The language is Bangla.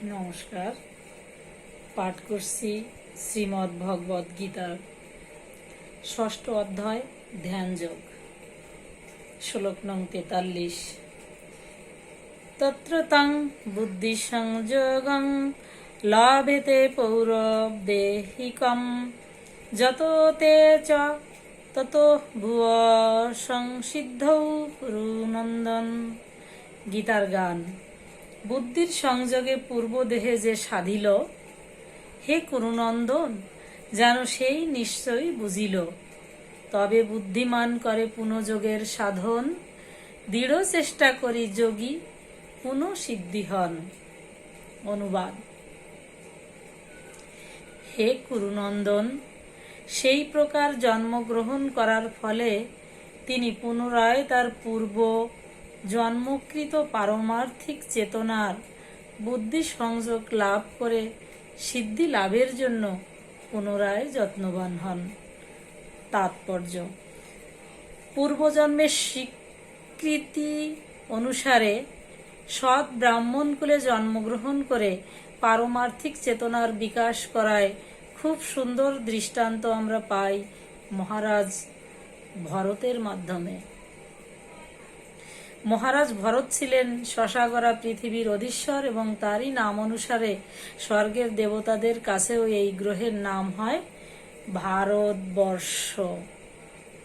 নমস্কার। পাঠ করছি শ্রীমদ্ ভগবদ গীতার ৬ষ্ঠ অধ্যায় ধ্যান যোগ, শ্লোক নং ৪৩। তত্র তং বুদ্ধি সংযোগং লভেতে পৌরবদেহিকম যত তে চ তত ভুব সংসিদ্ধৌ কুরুনন্দন। গীতার গান। বুদ্ধির সংযোগে পূর্ব দেহে যে সাধিল, হে কুরুনন্দন, যেন সেই নিশ্চয়ই বুঝিল। তবে বুদ্ধিমান করে পুনঃযোগের সাধন, দৃঢ় চেষ্টা করি যোগী পুনঃ সিদ্ধি হন। অনুবাদ। হে কুরুনন্দন, সেই প্রকার জন্মগ্রহণ করার ফলে তিনি পুনরায় তার পূর্ব জন্মকৃত পারমার্থিক চেতনার বুদ্ধি সংযোগ লাভ করে সিদ্ধি লাভের জন্য পুনরায় যত্নবান হন। তাৎপর্য: পূর্বজন্মের স্বীকৃতি অনুসারে সৎ ব্রাহ্মণকুলে জন্মগ্রহণ করে পারমার্থিক চেতনার বিকাশ করায় খুব সুন্দর দৃষ্টান্ত আমরা পাই মহারাজ ভরতের মাধ্যমে। মহারাজ ভরত ছিলেন শশাগরা পৃথিবীর অধীশ্বর এবং তারই নাম অনুসারে স্বর্গের দেবতাদের কাছেও এই গ্রহের নাম হয় ভারতবর্ষ।